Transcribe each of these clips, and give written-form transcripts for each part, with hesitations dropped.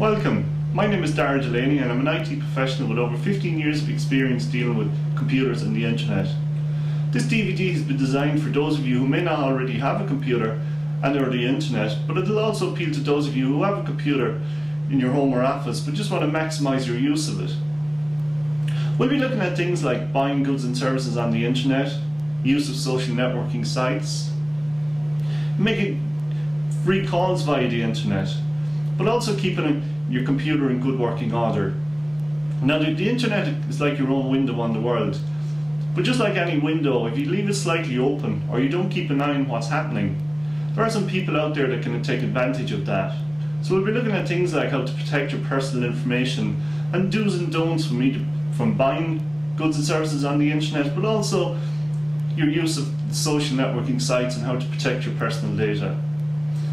Welcome, my name is Darragh Delaney and I'm an IT professional with over 15 years of experience dealing with computers and the internet. This DVD has been designed for those of you who may not already have a computer and or the internet, but it will also appeal to those of you who have a computer in your home or office but just want to maximise your use of it. We'll be looking at things like buying goods and services on the internet, use of social networking sites, making free calls via the internet, but also keeping your computer in good working order. Now the internet is like your own window on the world, but just like any window, if you leave it slightly open or you don't keep an eye on what's happening, there are some people out there that can take advantage of that. So we'll be looking at things like how to protect your personal information and do's and don'ts from buying goods and services on the internet, but also your use of social networking sites and how to protect your personal data.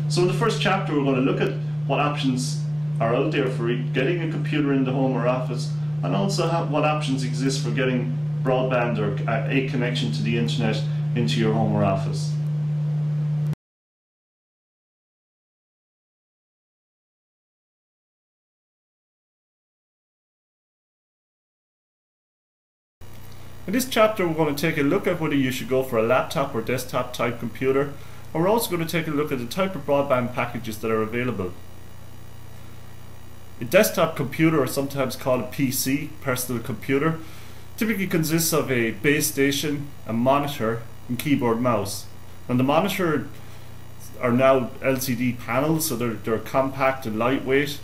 So in the first chapter we're going to look at what options are out there for getting a computer in the home or office, and also what options exist for getting broadband or a connection to the internet into your home or office. In this chapter we're going to take a look at whether you should go for a laptop or desktop type computer, and we're also going to take a look at the type of broadband packages that are available. A desktop computer, or sometimes called a PC, personal computer, typically consists of a base station, a monitor and keyboard mouse. And the monitor are now LCD panels, so they're compact and lightweight,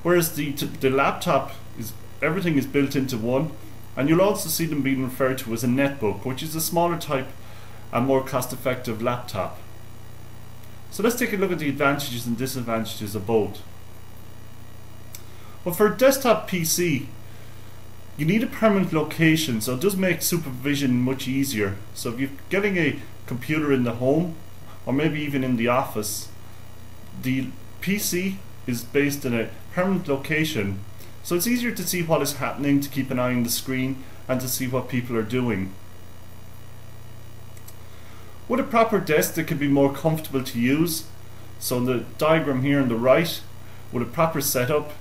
whereas the laptop, everything is built into one. And you'll also see them being referred to as a netbook, which is a smaller type and more cost-effective laptop. So let's take a look at the advantages and disadvantages of both. Well, for a desktop PC, you need a permanent location, so it does make supervision much easier. So if you're getting a computer in the home, or maybe even in the office, the PC is based in a permanent location, so it's easier to see what is happening, to keep an eye on the screen, and to see what people are doing. With a proper desk that can be more comfortable to use, so in the diagram here on the right, with a proper setup,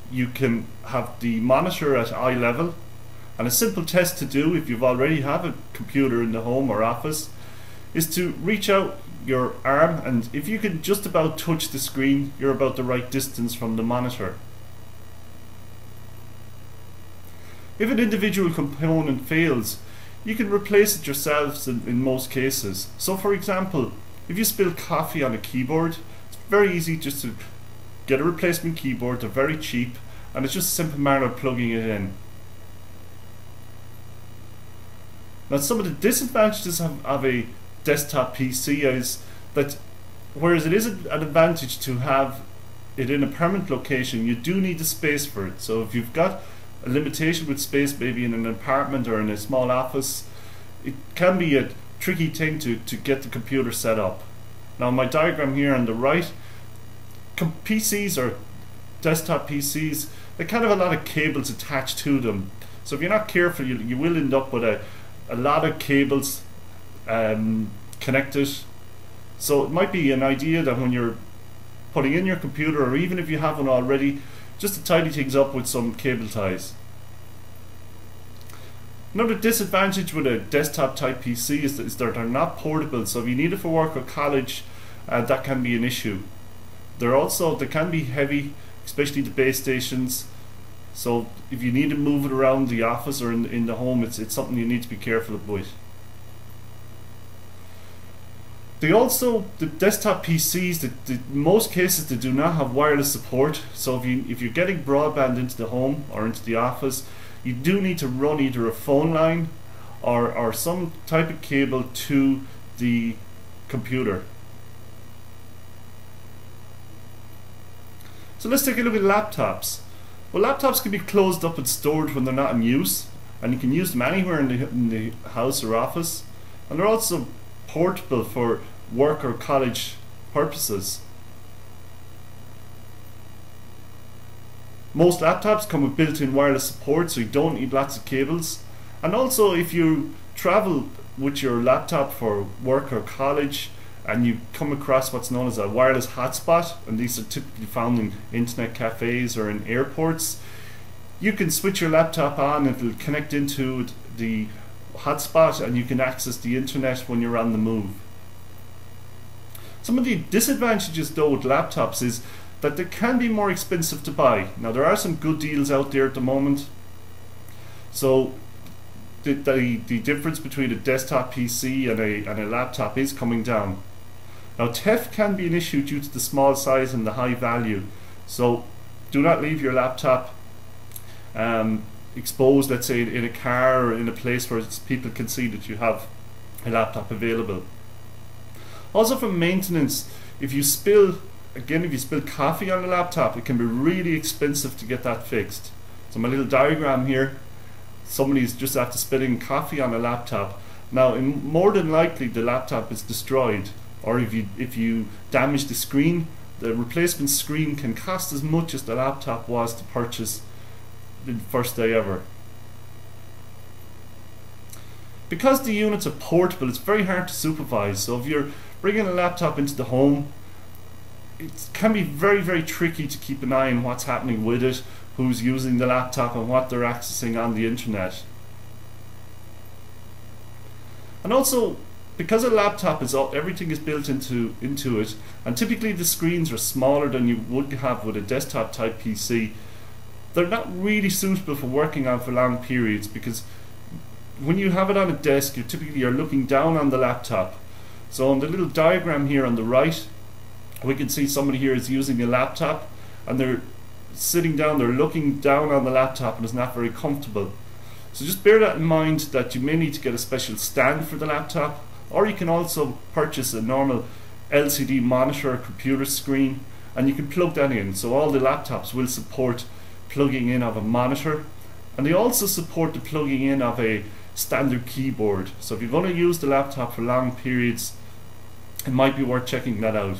you can have the monitor at eye level, and a simple test to do if you've already have a computer in the home or office is to reach out your arm, and if you can just about touch the screen, you're about the right distance from the monitor. If an individual component fails, you can replace it yourselves in most cases. So for example, if you spill coffee on a keyboard, it's very easy just to get a replacement keyboard. They're very cheap, and it's just a simple matter of plugging it in. Now some of the disadvantages of a desktop PC is that whereas it is an advantage to have it in a permanent location, you do need the space for it. So if you've got a limitation with space, maybe in an apartment or in a small office, it can be a tricky thing to get the computer set up. Now my diagram here on the right, PCs or desktop PCs, they kind of have a lot of cables attached to them. So if you're not careful, you will end up with a lot of cables connected. So it might be an idea that when you're putting in your computer, or even if you have one already, just to tidy things up with some cable ties. Another disadvantage with a desktop type PC is that they're not portable, so if you need it for work or college, that can be an issue. They can be heavy, especially the base stations, so if you need to move it around the office or in the home, it's something you need to be careful with. The desktop PCs, in most cases, they do not have wireless support. So if you're getting broadband into the home or into the office, you do need to run either a phone line or some type of cable to the computer. So let's take a look at laptops. Well, laptops can be closed up and stored when they're not in use, and you can use them anywhere in the house or office, and they're also portable for work or college purposes. Most laptops come with built-in wireless support, so you don't need lots of cables. And also, if you travel with your laptop for work or college, and you come across what's known as a wireless hotspot, and these are typically found in internet cafes or in airports, you can switch your laptop on, it'll connect into the hotspot, and you can access the internet when you're on the move. Some of the disadvantages though with laptops is that they can be more expensive to buy. Now there are some good deals out there at the moment. So the difference between a desktop PC and a laptop is coming down. Now theft can be an issue due to the small size and the high value. So do not leave your laptop exposed, let's say in a car or in a place where people can see that you have a laptop available. Also for maintenance, if you spill coffee on the laptop, it can be really expensive to get that fixed. So my little diagram here, somebody's just after spilling coffee on a laptop. Now more than likely the laptop is destroyed, or if you damage the screen, the replacement screen can cost as much as the laptop was to purchase the first day ever. Because the units are portable, it's very hard to supervise. So if you're bringing a laptop into the home, it can be very, very tricky to keep an eye on what's happening with it, who's using the laptop and what they're accessing on the internet. And also, because a laptop is everything is built into it, and typically the screens are smaller than you would have with a desktop type PC, they're not really suitable for working on for long periods, because when you have it on a desk, you're looking down on the laptop. So on the little diagram here on the right, we can see somebody here is using a laptop, and they're sitting down, they're looking down on the laptop, and it's not very comfortable. So just bear that in mind, that you may need to get a special stand for the laptop, or you can also purchase a normal LCD monitor or computer screen, and you can plug that in. So all the laptops will support plugging in of a monitor, and they also support the plugging in of a standard keyboard. So if you're going to use the laptop for long periods, it might be worth checking that out.